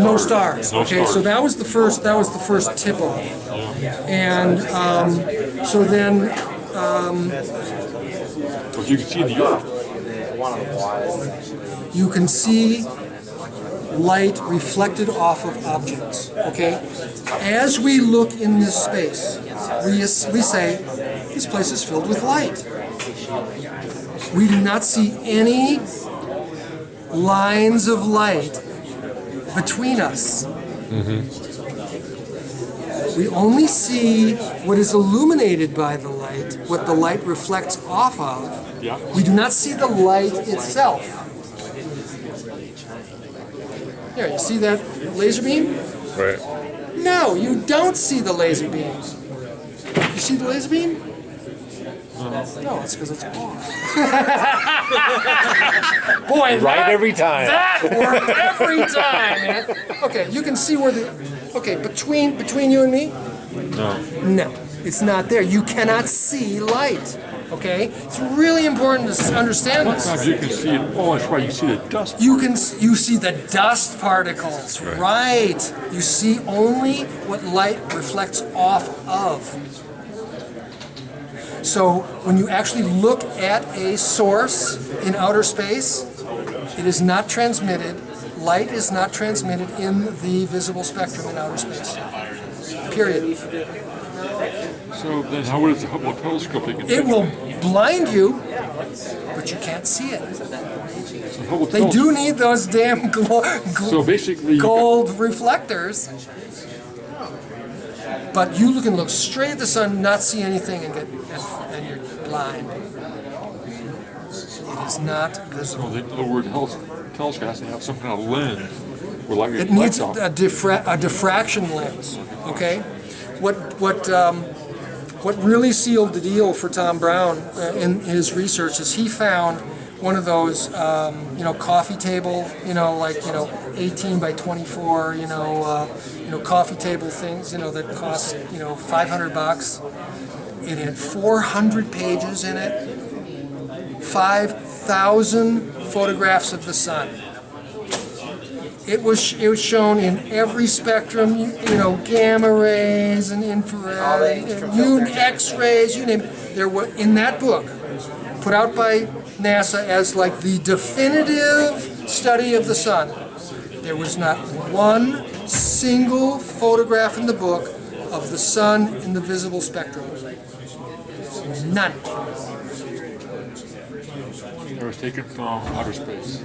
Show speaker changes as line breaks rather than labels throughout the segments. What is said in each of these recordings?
No stars.
No
Okay,
stars.
so that was the first tip off, and so then
But you can see the Earth.
you can see light reflected off of objects. Okay, as we look in this space, we say this place is filled with light. We do not see any lines of light between us. We only see what is illuminated by the light, what the light reflects off of.
Yeah.
We do not see the light itself. Here, you see that laser beam?
Right.
No, you don't see the laser beam. You see the laser beam? No, it's because it's off. Boy,
Right every time.
That worked every time, man. Okay, you can see where the. Okay, between you and me. No, it's not there. You cannot see light. Okay, it's really important to understand this.
Sometimes you can see it. Oh, that's right. You see the dust.
You see the dust particles, right? You see only what light reflects off of. So when you actually look at a source in outer space, it is not transmitted. Light is not transmitted in the visible spectrum in outer space. Period.
So then, how is the Hubble telescope taking?
It will blind you, but you can't see it.
So Hubble
They do need those damn
So basically,
gold reflectors. But you can look straight at the sun, not see anything, and you're blind. It is not visible.
So the word telescope has to have some kind of lens where light
It
reflects
needs
off.
a diffraction lens. Okay, what really sealed the deal for Tom Brown in his research is he found one of those coffee table 18 by 24 coffee table things that cost $500. It had 400 pages in it, 5,000 photographs of the sun. It was shown in every spectrum, gamma rays and infrared, X-rays, you name it. There were in that book, put out by NASA as like the definitive study of the sun. There was not one single photograph in the book of the sun in the visible spectrum. None.
It was taken from outer space.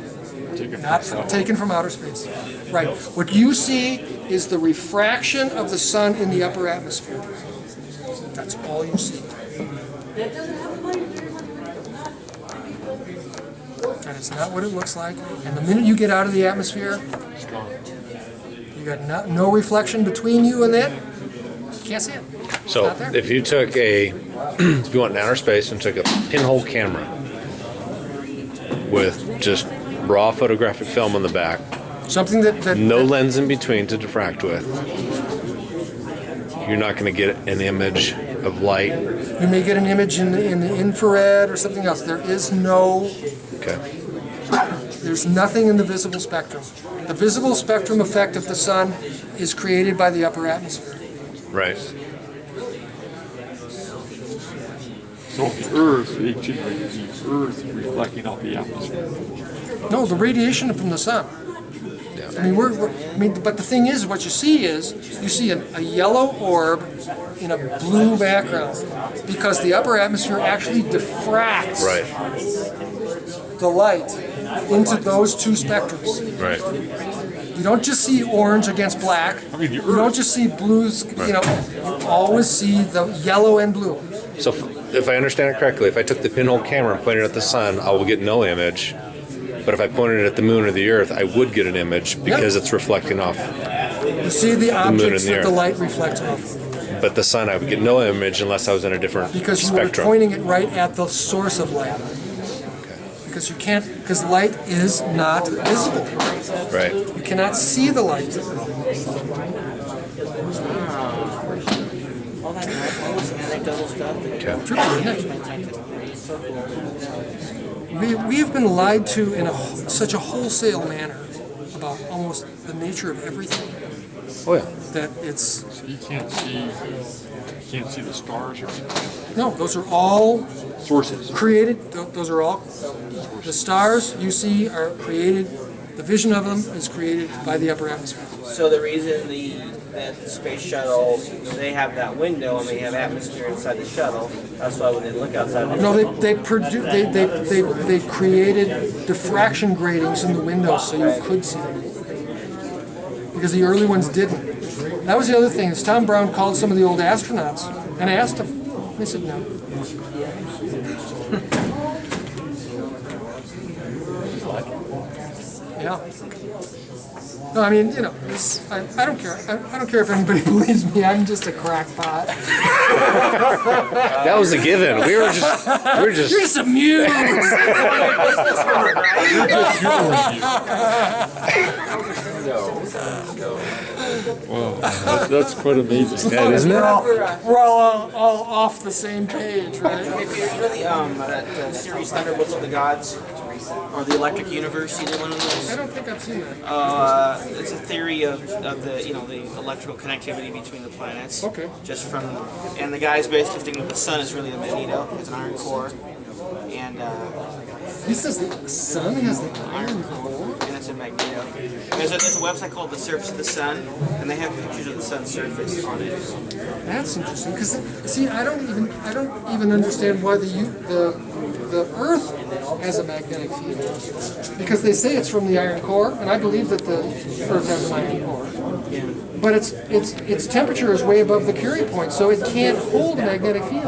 Taken from outer space. Right. What you see is the refraction of the sun in the upper atmosphere. That's all you see. That is not what it looks like. And the minute you get out of the atmosphere,
It's gone.
you got no reflection between you and it. You can't see it.
So
Not there.
if you took if you went in outer space and took a pinhole camera with just raw photographic film on the back,
Something that
no lens in between to diffract with, you're not going to get an image of light.
you may get an image in the infrared or something else. There's nothing in the visible spectrum. The visible spectrum effect of the sun is created by the upper atmosphere.
Right.
So the Earth, the Earth reflecting off the atmosphere.
No, the radiation from the sun.
Yeah.
I mean, but the thing is, what you see is, you see a yellow orb in a blue background because the upper atmosphere actually diffracts
Right.
the light into those two spectrums.
Right.
You don't just see orange against black.
I mean, the
You don't just see blues. You always see the yellow and blue.
So if I understand it correctly, if I took the pinhole camera and pointed it at the sun, I will get no image. But if I pointed it at the moon or the earth, I would get an image because it's reflecting off.
You see the objects
and the
that the
earth.
light reflects off of.
But the sun, I would get no image unless I was in a different
Because you
spectrum.
were pointing it right at the source of light. Because you can't, because light is not visible.
Right.
You cannot see the light.
Okay.
Tricky, isn't it? We have been lied to in such a wholesale manner about almost almost the nature of everything.
Oh yeah.
That it's
So you can't see the stars or anything.
no, those are all
Sources.
created. Those are all the stars you see are created. The vision of them is created by the upper atmosphere.
So the reason that space shuttle, they have that window and they have atmosphere inside the shuttle, that's why when they look outside the
No, they created diffraction gratings in the windows so you could see them. Because the early ones didn't. That was the other thing. Is Tom Brown called some of the old astronauts and asked them. They said no. Yeah. No, I mean, you know, I don't care. I don't care if anybody believes me. I'm just a crackpot.
That was a given. We were just
You're just amused.
Wow, that's quite amazing.
yeah, isn't it?
We're all off the same page, right?
If you're really that series Thunderbolts of the Gods or the Electric Universe, either one of those.
I don't think I've seen that.
It's a theory of the the electrical connectivity between the planets.
Okay.
Just from and the guys basically think that the sun is really the magneto, it's an iron core, and
He says the sun has the iron core.
and it's a magneto. There's a website called The Surface of the Sun, and they have pictures of the sun's surface on it.
That's interesting because see, I don't even understand why the Earth has a magnetic field because they say it's from the iron core, and I believe that the Earth has an iron core. But its temperature is way above the Curie point, so it can't hold a magnetic field.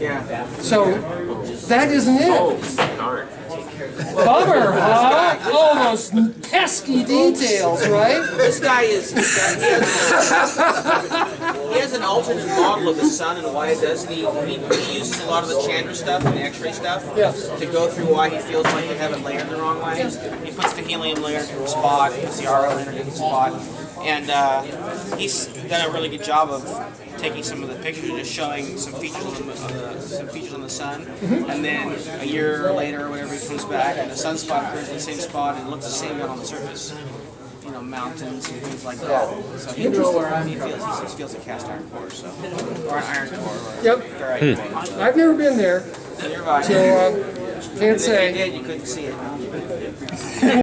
Yeah.
So that isn't it.
Darn.
Bummer, huh? Oh, those pesky details, right?
This guy he has an alternate model of the sun and why it does. And he uses a lot of the Chandra stuff and the X-ray stuff to go through why he feels like they have it layered the wrong way. He puts the helium layer in a spot, puts the RO layer in a spot, and he's done a really good job of taking some of the pictures and just showing some features on the sun, and then a year later or whatever he comes back and the sunspot occurs in the same spot and it looks the same out on the surface. You know, mountains and things like that. So he feels a cast iron core, or an iron core.
Yep.
Ferrite.
I've never been there,
Nearby.
so can't
If you
say.
did, you couldn't see it.